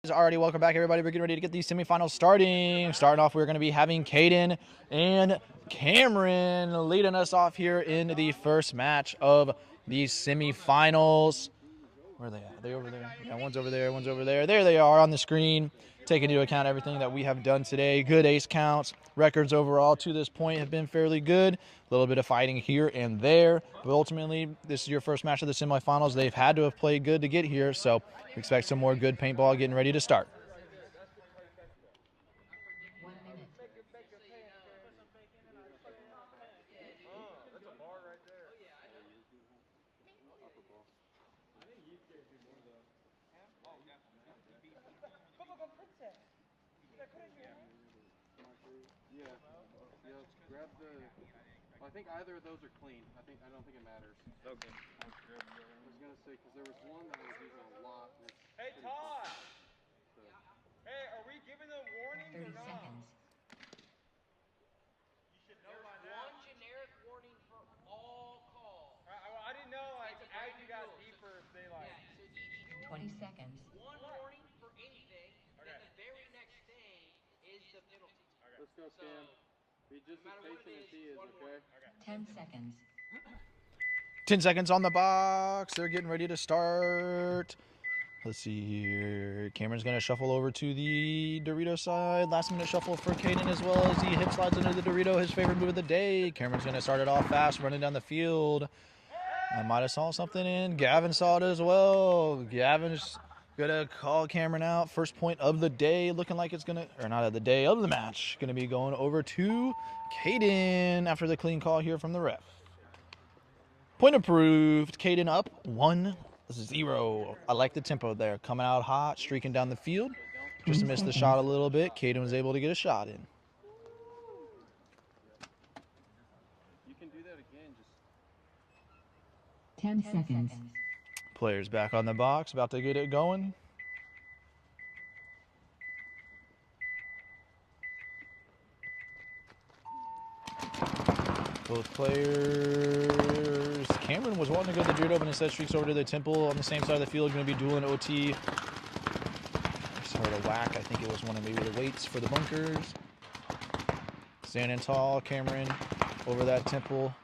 Already, welcome back, everybody. We're getting ready to get these semifinals starting. Starting off, we're going to be having Caden and Cameron leading us off here in the first match of these semifinals. Where are they at? Are they over there? Yeah, one's over there, one's over there. There they are on the screen, taking into account everything that we have done today. Good ace counts. Records overall to this point have been fairly good. A little bit of fighting here and there. But ultimately, this is your first match of the semifinals. They've had to have played good to get here, so expect some more good paintball getting ready to start. I think either of those are clean. I don't think it matters. Okay. I was gonna say because there was one that I was using a lot. Hey Todd. So. Hey, are we giving them warnings or not? 30 seconds. You should know by now. One generic warning for all calls. I didn't know as you got deeper if they like. Yeah, so each 20 seconds. One warning for anything. Okay. Then the very next thing is the penalty. Okay. Let's go, Cam. Be just as patient as he is, okay? 10 seconds. 10 seconds on the box. They're getting ready to start. Let's see here. Cameron's going to shuffle over to the Dorito side. Last minute shuffle for Caden as well as he hip slides into the Dorito, his favorite move of the day. Cameron's going to start it off fast, running down the field. I might have saw something in. Gavin saw it as well. Gavin's going to call Cameron out. First point of the day, looking like it's going to, or not of the day, of the match. Going to be going over to Caden after the clean call here from the ref. Point approved. Caden up 1-0. I like the tempo there. Coming out hot, streaking down the field. Just missed the shot a little bit. Caden was able to get a shot in. You can do that again. Just 10 seconds. Players back on the box, about to get it going. Both players. Cameron was wanting to go to the Dorito, but instead streaks over to the Temple on the same side of the field. Going to be dueling OT. Just heard a whack. I think it was one of maybe the weights for the bunkers. Standing tall, Cameron over that Temple.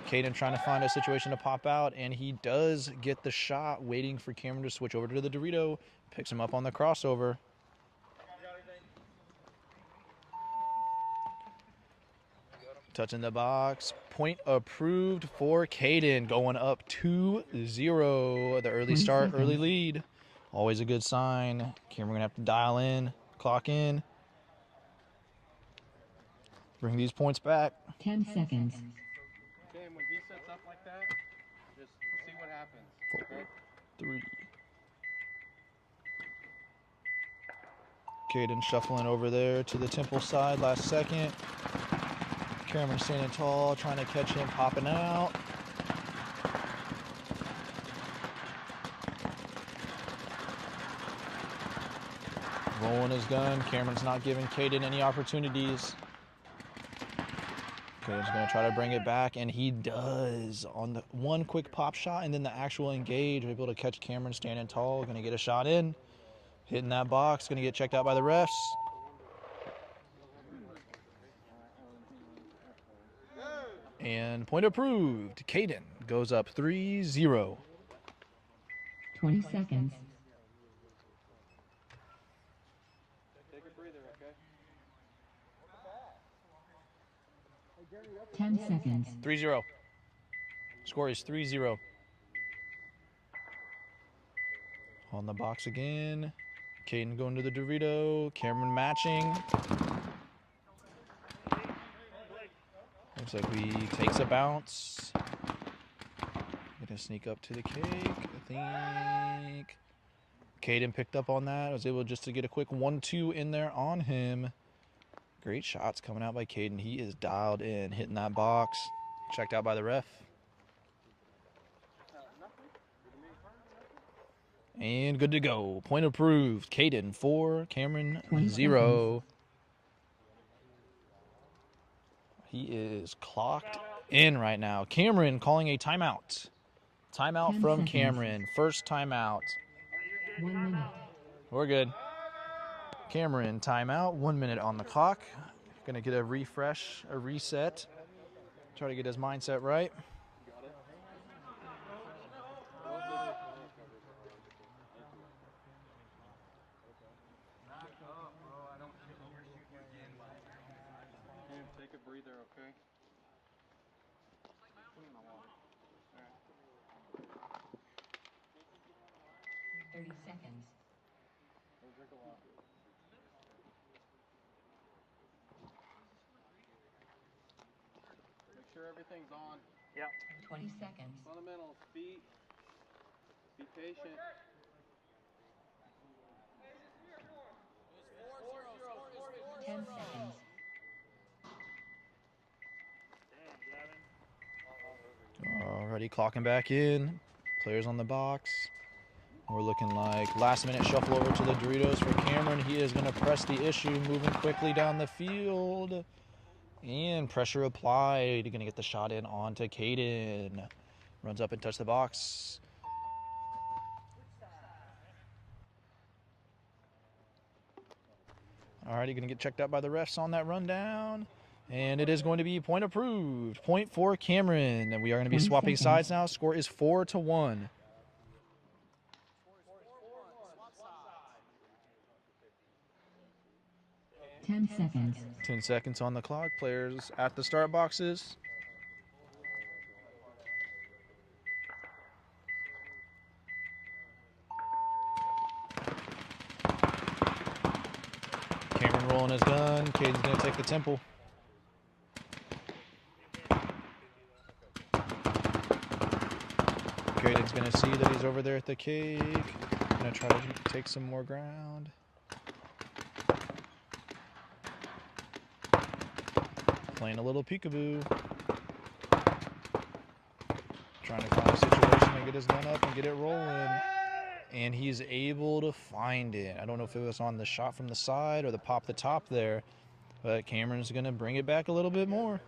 Caden trying to find a situation to pop out, and he does get the shot, waiting for Cameron to switch over to the Dorito. Picks him up on the crossover. Touching the box. Point approved for Caden. Going up 2-0. The early start, early lead. Always a good sign. Cameron going to have to dial in, clock in. Bring these points back. 10 seconds. Okay, when he sets up like that, just see what happens. 4, okay? 3. Caden shuffling over there to the Temple side last second. Cameron standing tall, trying to catch him, popping out. Rolling his gun. Cameron's not giving Caden any opportunities. Caden's going to try to bring it back, and he does on the one quick pop shot, and then the actual engage, able to catch Cameron standing tall. Going to get a shot in. Hitting that box, going to get checked out by the refs. And point approved. Caden goes up 3-0. 20 seconds. Take a breather, okay? 10 seconds. 3-0. Score is 3-0. On the box again. Caden going to the Dorito. Cameron matching. Looks like he takes a bounce. Gonna sneak up to the cake, I think. Caden picked up on that. Was able just to get a quick 1-2 in there on him. Great shots coming out by Caden. He is dialed in, hitting that box. Checked out by the ref. And good to go. Point approved. Caden 4, Cameron 0. He is clocked in right now. Cameron calling a timeout. Timeout from Cameron. First timeout. 1 minute. We're good. Cameron, timeout. 1 minute on the clock. Gonna get a refresh, a reset. Try to get his mindset right. Got it. Cam, take a breather, okay? 30 seconds. Don't drink a lot. Make sure everything's on. 20 seconds. Fundamentals, feet. Be patient. 10 seconds. Already clocking back in. Players on the box. We're looking like last minute shuffle over to the Doritos for Cameron. He is going to press the issue, moving quickly down the field. And pressure applied. Going to get the shot in onto Caden. Runs up and touches the box. Alrighty, going to get checked out by the refs on that rundown. And it is going to be point approved. Point for Cameron. And we are going to be 20 swapping seconds. sides now. Score is 4-1. Ten seconds. 10 seconds on the clock. Players at the start boxes. Cameron rolling his gun. Caden's going to take the temple. Caden's going to see that he's over there at the cake. Going to try to take some more ground. Playing a little peekaboo. Trying to find a situation to get his gun up and get it rolling. And he's able to find it. I don't know if it was on the shot from the side or the pop the top there, but Cameron's going to bring it back a little bit more.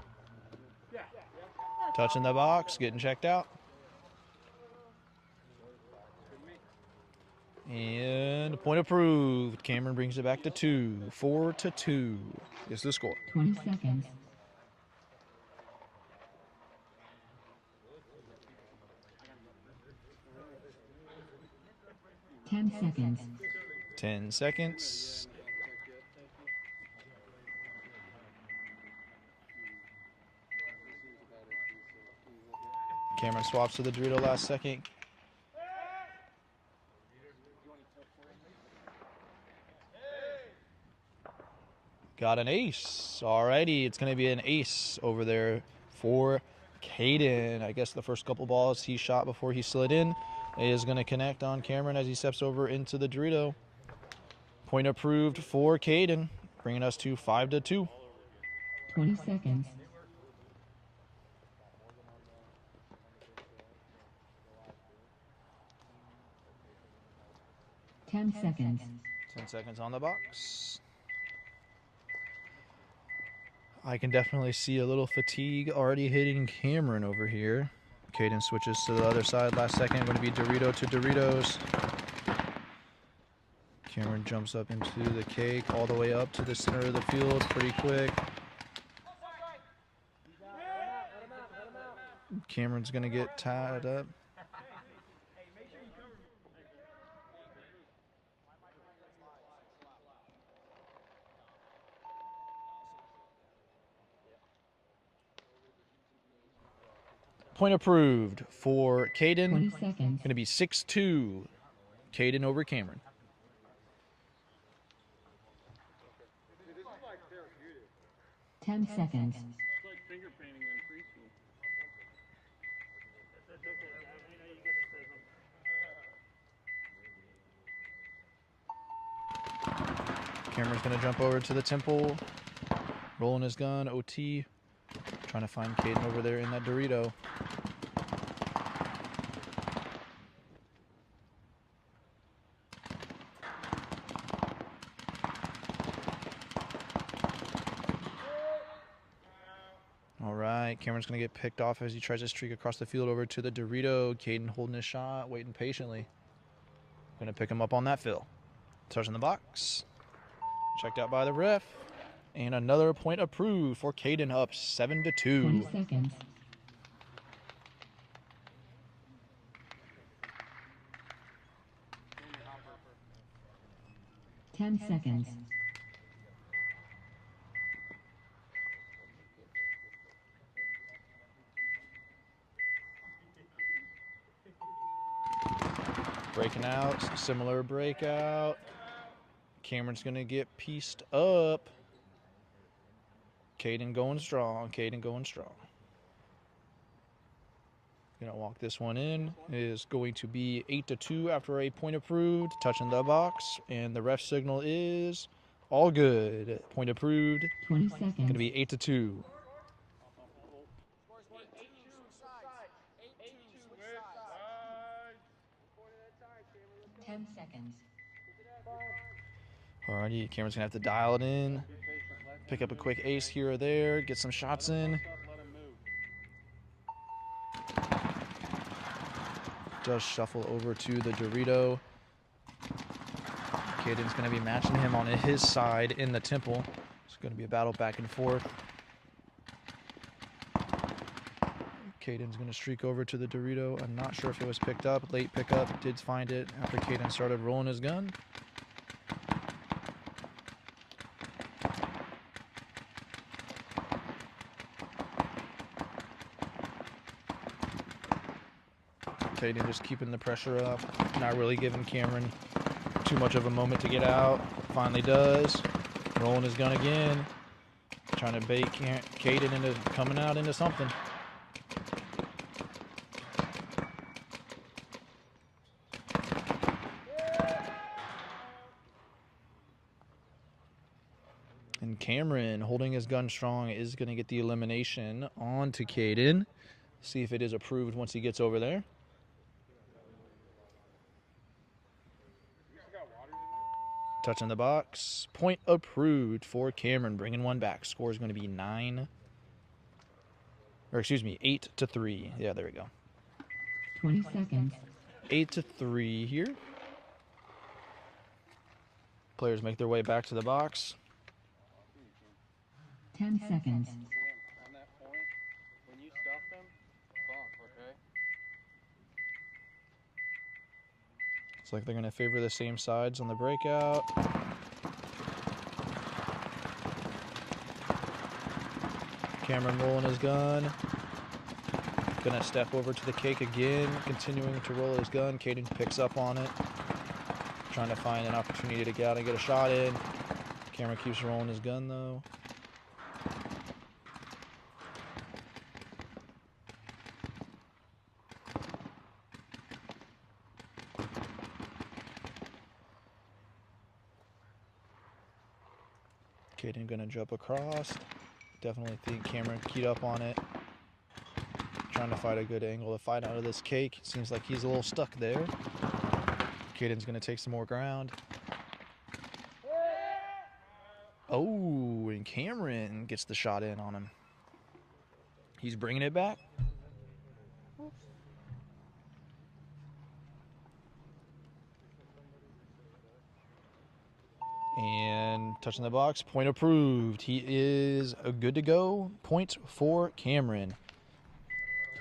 Touching the box, getting checked out. And point approved. Cameron brings it back to 2. 4-2 is the score. 20 seconds. Ten seconds. 10 seconds. Cameron swaps to the Dorito last second. Got an ace. Alrighty, it's going to be an ace over there for Caden. I guess the first couple balls he shot before he slid in is going to connect on Cameron as he steps over into the Dorito. Point approved for Caden, bringing us to 5-2. 20 seconds. Ten seconds. 10 seconds on the box. I can definitely see a little fatigue already hitting Cameron over here. Caden switches to the other side last second. Going to be Dorito to Doritos. Cameron jumps up into the cake all the way up to the center of the field pretty quick. Cameron's going to get tied up. Point approved for Caden. 20 seconds. Going to be 6-2. Caden over Cameron. This is like therapeutic. 10 seconds. It's like finger painting in preschool. Cameron's going to jump over to the temple, rolling his gun, OT, trying to find Caden over there in that Dorito. All right, Cameron's going to get picked off as he tries to streak across the field over to the Dorito. Caden holding his shot, waiting patiently. Going to pick him up on that fill. Touching the box. Checked out by the ref. And another point approved for Caden, up 7-2. 20 seconds. 10 seconds. Breaking out, similar breakout. Cameron's going to get pieced up. Caden going strong, Caden going strong. Gonna walk this one in. It is going to be 8-2 after a point approved. Touching the box, and the ref signal is all good. Point approved. 20 seconds. Gonna be 8-2. 10 seconds. Alrighty, Cameron's gonna have to dial it in. Pick up a quick ace here or there. Get some shots in. Does shuffle over to the Dorito. Caden's going to be matching him on his side in the temple. It's going to be a battle back and forth. Caden's going to streak over to the Dorito. I'm not sure if it was picked up. Late pickup. Did find it after Caden started rolling his gun. Caden just keeping the pressure up, not really giving Cameron too much of a moment to get out. Finally does. Rolling his gun again. Trying to bait Caden into coming out into something. And Cameron, holding his gun strong, is going to get the elimination onto Caden. See if it is approved once he gets over there. Touching the box. Point approved for Cameron. Bringing one back. Score is going to be 8-3. Yeah, there we go. 20 seconds. 8-3 here. Players make their way back to the box. 10 seconds. On that point, when you stuff them, bump, okay? Looks like they're going to favor the same sides on the breakout. Cameron rolling his gun. Gonna step over to the cake again, continuing to roll his gun. Caden picks up on it. Trying to find an opportunity to get out and get a shot in. Cameron keeps rolling his gun though. Caden gonna jump across. Definitely think Cameron keyed up on it. Trying to find a good angle to fight out of this cake. Seems like he's a little stuck there. Caden's gonna take some more ground. Oh, and Cameron gets the shot in on him. He's bringing it back. And touching the box, point approved. He is good to go. Point for Cameron.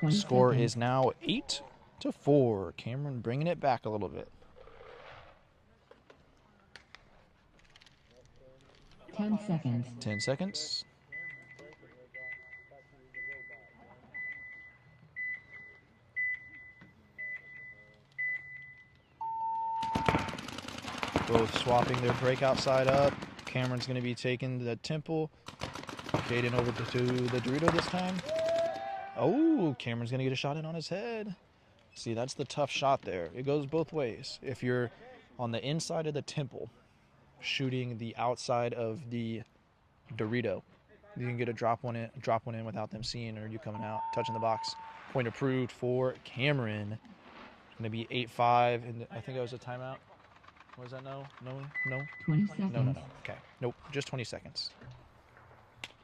Score seconds. is now 8-4. Cameron bringing it back a little bit. 10 seconds. 10 seconds. Both swapping their breakout side up. Cameron's going to be taking the temple. Caden over to the Dorito this time. Oh, Cameron's going to get a shot in on his head. See, that's the tough shot there. It goes both ways. If you're on the inside of the temple, shooting the outside of the Dorito, you can get a drop one in without them seeing or you coming out, touching the box. Point approved for Cameron. Going to be 8-5, and I think that was a timeout. Was that no? 20 seconds. No. Okay. Nope, just 20 seconds.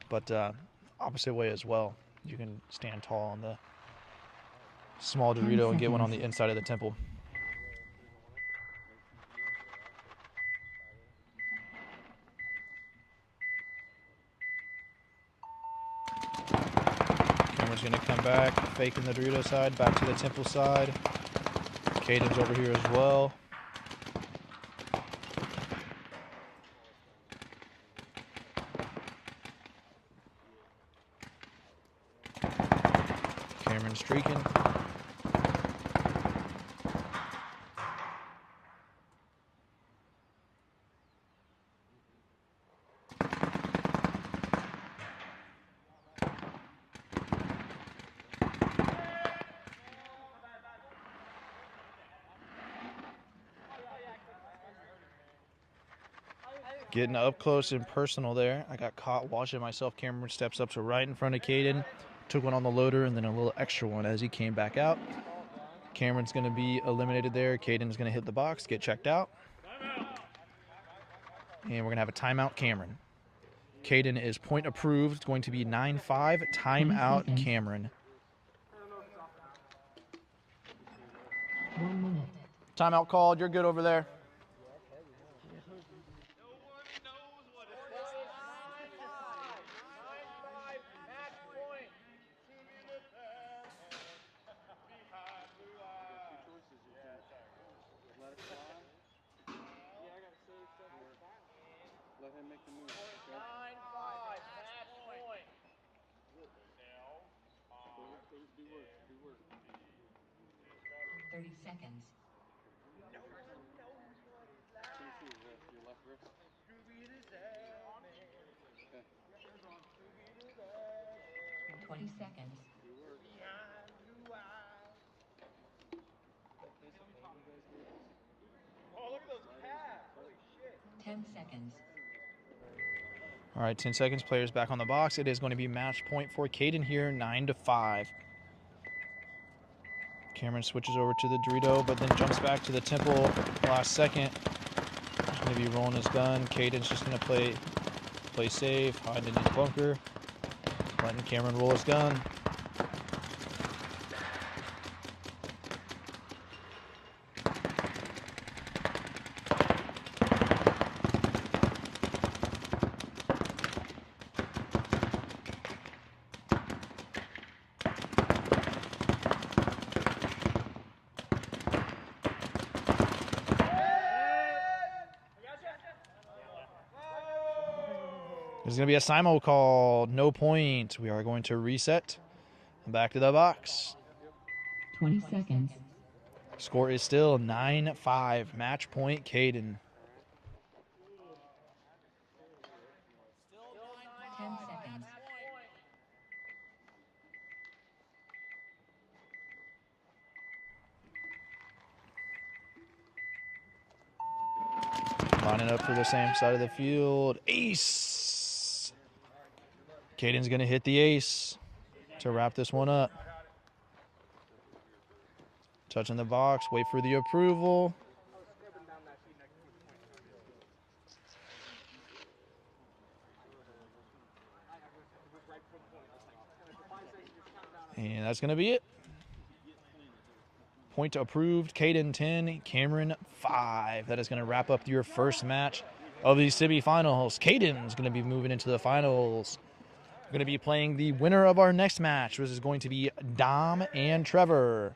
But opposite way as well. You can stand tall on the small Dorito and get one on the inside of the temple. Cameron's going to come back, faking the Dorito side, back to the Temple side. Caden's over here as well. Cameron streaking. Getting up close and personal there. I got caught watching myself. Cameron steps up to right in front of Caden. Took one on the loader and then a little extra one as he came back out. Cameron's going to be eliminated there. Caden's going to hit the box, get checked out. And we're going to have a timeout, Cameron. Caden is point approved. It's going to be 9-5. Timeout, Cameron. 1 minute. Timeout called. You're good over there. Let him make the move. 30 seconds. Your left wrist. Okay. 20 seconds. 10 seconds. All right, 10 seconds. Players back on the box. It is going to be match point for Caden here, 9-5. Cameron switches over to the Dorito, but then jumps back to the Temple last second. He's going to be rolling his gun. Caden's just going to play safe, hide in his bunker, letting Cameron roll his gun. There's going to be a Simo call. No point. We are going to reset. Back to the box. 20 seconds. Score is still 9-5. Match point, Caden. 10 seconds. Lining up for the same side of the field. Ace. Caden's going to hit the ace to wrap this one up. Touching the box. Wait for the approval. And that's going to be it. Point approved. Caden 10, Cameron 5. That is going to wrap up your first match of the semifinals. Caden's going to be moving into the finals. We're going to be playing the winner of our next match, which is going to be Dom and Trevor.